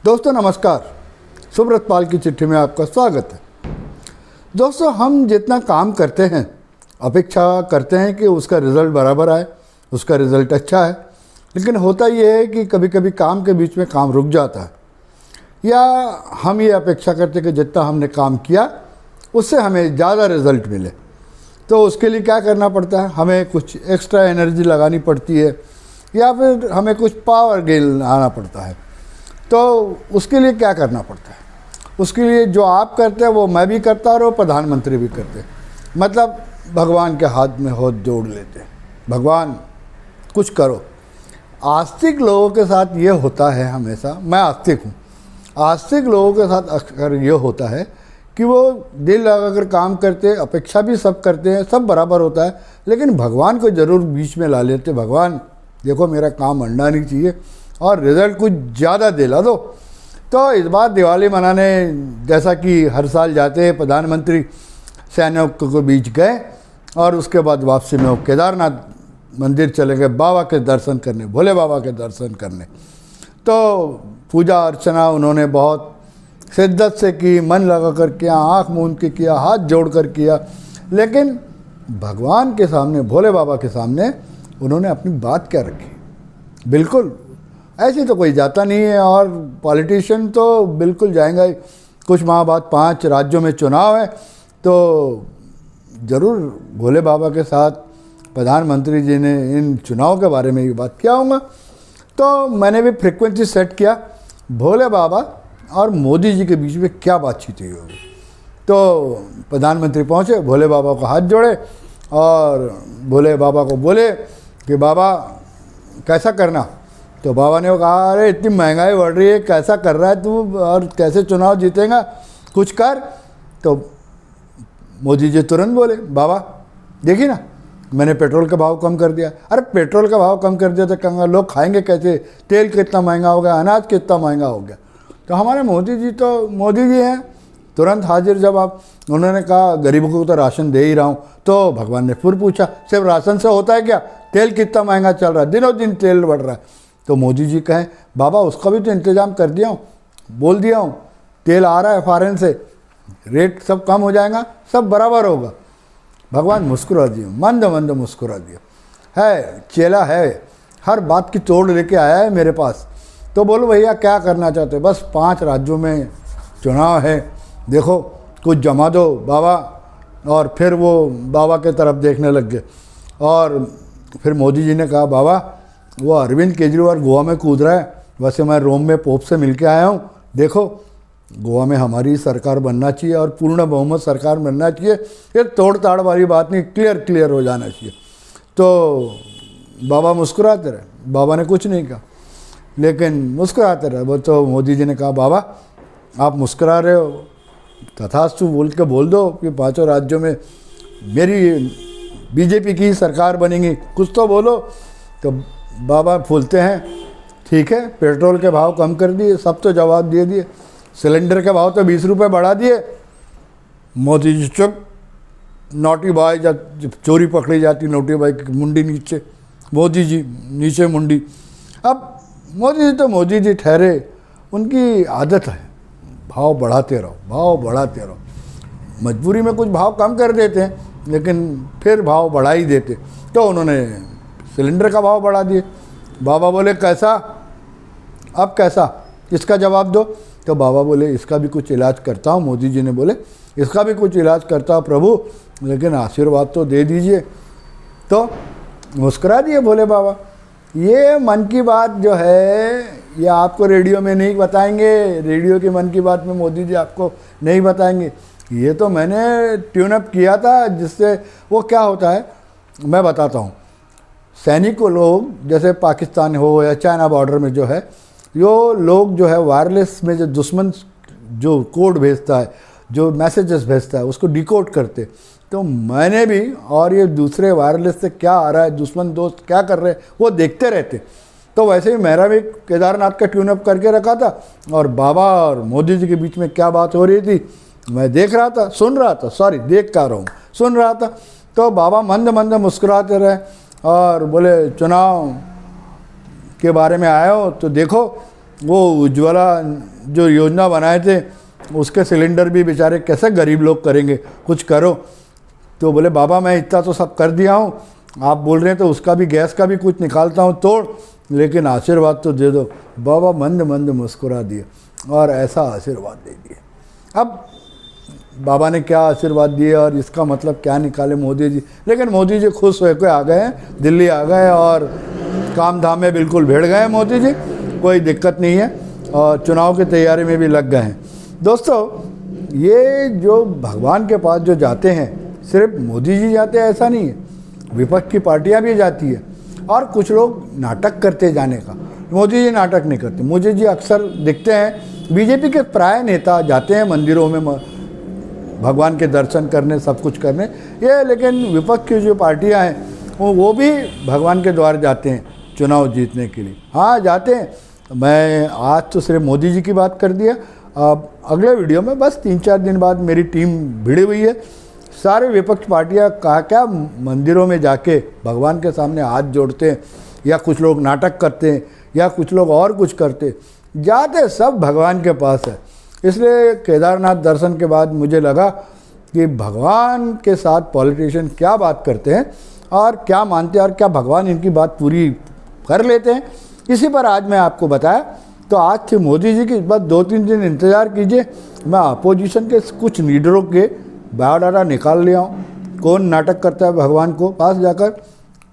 दोस्तों नमस्कार। सुब्रत पाल की चिट्ठी में आपका स्वागत है। दोस्तों हम जितना काम करते हैं अपेक्षा करते हैं कि उसका रिज़ल्ट बराबर आए, उसका रिज़ल्ट अच्छा है, लेकिन होता ये है कि कभी कभी काम के बीच में काम रुक जाता है, या हम ये अपेक्षा करते हैं कि जितना हमने काम किया उससे हमें ज़्यादा रिज़ल्ट मिले। तो उसके लिए क्या करना पड़ता है, हमें कुछ एक्स्ट्रा एनर्जी लगानी पड़ती है या फिर हमें कुछ पावर गेन आना पड़ता है। तो उसके लिए क्या करना पड़ता है, उसके लिए जो आप करते हैं वो मैं भी करता और वो प्रधानमंत्री भी करते हैं। मतलब भगवान के हाथ में हाथ जोड़ लेते हैं, भगवान कुछ करो। आस्तिक लोगों के साथ ये होता है हमेशा, मैं आस्तिक हूँ, आस्तिक लोगों के साथ अक्सर ये होता है कि वो दिल लगाकर काम करते, अपेक्षा भी सब करते हैं, सब बराबर होता है, लेकिन भगवान को ज़रूर बीच में ला लेते। भगवान देखो मेरा काम अड़ना नहीं चाहिए और रिज़ल्ट कुछ ज़्यादा दिला दो। तो इस बार दिवाली मनाने जैसा कि हर साल जाते हैं, प्रधानमंत्री सैनिकों के बीच गए और उसके बाद वापसी में वो केदारनाथ मंदिर चले गए बाबा के दर्शन करने, भोले बाबा के दर्शन करने। तो पूजा अर्चना उन्होंने बहुत शिद्दत से की, मन लगा कर किया, आँख मूंद के किया, हाथ जोड़ कर किया, लेकिन भगवान के सामने, भोले बाबा के सामने उन्होंने अपनी बात क्या रखी। बिल्कुल ऐसे तो कोई जाता नहीं है, और पॉलिटिशियन तो बिल्कुल जाएंगे ही। कुछ माह बाद 5 राज्यों में चुनाव है, तो ज़रूर भोले बाबा के साथ प्रधानमंत्री जी ने इन चुनाव के बारे में ये बात किया होगा। तो मैंने भी फ्रिक्वेंसी सेट किया, भोले बाबा और मोदी जी के बीच में क्या बातचीत हुई होगी। तो प्रधानमंत्री पहुँचे, भोले बाबा को हाथ जोड़े और भोले बाबा को बोले कि बाबा कैसा करना। तो बाबा ने कहा, अरे इतनी महंगाई बढ़ रही है, कैसा कर रहा है तू और कैसे चुनाव जीतेगा, कुछ कर। तो मोदी जी तुरंत बोले, बाबा देखिए ना मैंने पेट्रोल का भाव कम कर दिया। अरे पेट्रोल का भाव कम कर दिया तो कहेंगे लोग खाएंगे कैसे, तेल कितना महंगा हो गया, अनाज कितना महंगा हो गया। तो हमारे मोदी जी तो मोदी जी हैं, तुरंत हाजिर जवाब। उन्होंने कहा गरीबों को तो राशन दे ही रहा हूँ। तो भगवान ने फिर पूछा, सिर्फ राशन से होता है क्या, तेल कितना महंगा चल रहा है, दिनों दिन तेल बढ़ रहा है। तो मोदी जी कहें, बाबा उसका भी तो इंतज़ाम कर दिया हूँ, बोल दिया हूँ, तेल आ रहा है फॉरेन से, रेट सब कम हो जाएगा, सब बराबर होगा। भगवान मुस्कुरा दिए, मंद मंद मुस्कुरा दिया। है चेला है, हर बात की तोड़ लेके आया है मेरे पास। तो बोलो भैया क्या करना चाहते हो, बस 5 राज्यों में चुनाव है, देखो कुछ जमा दो बाबा। और फिर वो बाबा के तरफ देखने लग गए। और फिर मोदी जी ने कहा, बाबा वो अरविंद केजरीवाल गोवा में कूद रहा है, वैसे मैं रोम में पोप से मिल के आया हूँ, देखो गोवा में हमारी सरकार बनना चाहिए और पूर्ण बहुमत सरकार बनना चाहिए, ये तोड़ ताड़ वाली बात नहीं, क्लियर हो जाना चाहिए। तो बाबा मुस्कुराते रहे, बाबा ने कुछ नहीं कहा, लेकिन मुस्कुराते रहे। वो तो मोदी जी ने कहा, बाबा आप मुस्कुरा रहे हो, तथास्तु बोल के बोल दो कि 5 राज्यों में मेरी बीजेपी की सरकार बनेगी, कुछ तो बोलो। तो बाबा फूलते हैं, ठीक है पेट्रोल के भाव कम कर दिए, सब तो जवाब दे दिए, सिलेंडर के भाव तो 20 रुपये बढ़ा दिए। मोदी जी चुप, नोटी बॉय जब चोरी पकड़ी जाती, नोटी बॉय की मुंडी नीचे, मोदी जी नीचे मुंडी। अब मोदी जी तो मोदी जी ठहरे, उनकी आदत है भाव बढ़ाते रहो, भाव बढ़ाते रहो। मजबूरी में कुछ भाव कम कर देते हैं, लेकिन फिर भाव बढ़ा ही देते। तो उन्होंने सिलेंडर का भाव बढ़ा दिए। बाबा बोले कैसा, अब कैसा, इसका जवाब दो। तो बाबा बोले इसका भी कुछ इलाज करता हूँ। मोदी जी ने बोले इसका भी कुछ इलाज करता हूँ प्रभु, लेकिन आशीर्वाद तो दे दीजिए। तो मुस्कुरा दिए भोले बाबा। ये मन की बात जो है ये आपको रेडियो में नहीं बताएंगे, रेडियो की मन की बात में मोदी जी आपको नहीं बताएंगे। ये तो मैंने ट्यून अप किया था, जिससे वो क्या होता है मैं बताता हूँ। सैनिकों लोग जैसे पाकिस्तान हो या चाइना बॉर्डर में जो है, यो लोग जो है वायरलेस में जो दुश्मन जो कोड भेजता है, जो मैसेजेस भेजता है, उसको डिकोड करते। तो मैंने भी और ये दूसरे वायरलेस से क्या आ रहा है, दुश्मन दोस्त क्या कर रहे हैं, वो देखते रहते। तो वैसे ही मेरा भी केदारनाथ का ट्यून अप करके रखा था, और बाबा और मोदी जी के बीच में क्या बात हो रही थी मैं देख रहा था, सुन रहा था, सॉरी देख कर रहा हूँ, सुन रहा था। तो बाबा मंद मंद मुस्कुराते रहे और बोले चुनाव के बारे में आए हो तो देखो वो उज्ज्वला जो योजना बनाए थे उसके सिलेंडर भी बेचारे कैसे गरीब लोग करेंगे, कुछ करो। तो बोले बाबा मैं इतना तो सब कर दिया हूँ, आप बोल रहे हैं तो उसका भी गैस का भी कुछ निकालता हूँ तोड़, लेकिन आशीर्वाद तो दे दो। बाबा मंद मंद मुस्कुरा दिए और ऐसा आशीर्वाद दे दिए। अब बाबा ने क्या आशीर्वाद दिए और इसका मतलब क्या निकाले मोदी जी, लेकिन मोदी जी खुश होकर आ गए हैं, दिल्ली आ गए और काम धाम में बिल्कुल भिड़ गए मोदी जी, कोई दिक्कत नहीं है और चुनाव की तैयारी में भी लग गए हैं। दोस्तों ये जो भगवान के पास जो जाते हैं, सिर्फ मोदी जी जाते हैं ऐसा नहीं है, विपक्ष की पार्टियां भी जाती है और कुछ लोग नाटक करते जाने का। मोदी जी नाटक नहीं करते, मोदी जी अक्सर दिखते हैं, बीजेपी के प्राय नेता जाते हैं मंदिरों में भगवान के दर्शन करने, सब कुछ करने ये, लेकिन विपक्ष की जो पार्टियां हैं वो भी भगवान के द्वार जाते हैं चुनाव जीतने के लिए। हाँ जाते हैं। मैं आज तो सिर्फ मोदी जी की बात कर दिया, अब अगले वीडियो में बस 3-4 दिन बाद मेरी टीम भिड़ी हुई है, सारे विपक्ष पार्टियां क्या मंदिरों में जाके भगवान के सामने हाथ जोड़ते हैं, या कुछ लोग नाटक करते हैं, या कुछ लोग और कुछ करते, जाते सब भगवान के पास है। इसलिए केदारनाथ दर्शन के बाद मुझे लगा कि भगवान के साथ पॉलिटिशियन क्या बात करते हैं और क्या मानते हैं और क्या भगवान इनकी बात पूरी कर लेते हैं, इसी पर आज मैं आपको बताया। तो आज थी मोदी जी की, बस 2-3 दिन इंतज़ार कीजिए, मैं अपोजिशन के कुछ लीडरों के बायोडाटा निकाल लिया हूँ, कौन नाटक करता है भगवान को पास जाकर,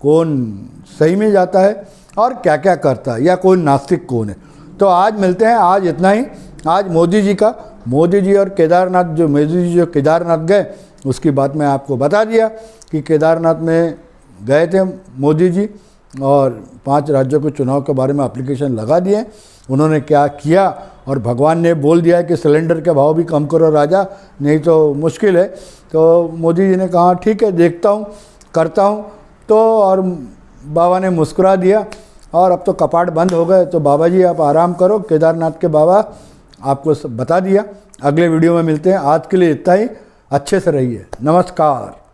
कौन सही में जाता है और क्या क्या करता है, या कौन नास्तिक कौन है। तो आज मिलते हैं, आज इतना ही। आज मोदी जी और केदारनाथ, जो मोदी जी जो केदारनाथ गए उसकी बात मैं आपको बता दिया कि केदारनाथ में गए थे मोदी जी और 5 राज्यों के चुनाव के बारे में एप्लीकेशन लगा दिए, उन्होंने क्या किया और भगवान ने बोल दिया है कि सिलेंडर के भाव भी कम करो राजा, नहीं तो मुश्किल है। तो मोदी जी ने कहा ठीक है देखता हूँ करता हूँ, तो और बाबा ने मुस्कुरा दिया और अब तो कपाट बंद हो गए। तो बाबा जी आप आराम करो, केदारनाथ के बाबा आपको बता दिया। अगले वीडियो में मिलते हैं, आज के लिए इतना ही, अच्छे से रहिए, नमस्कार।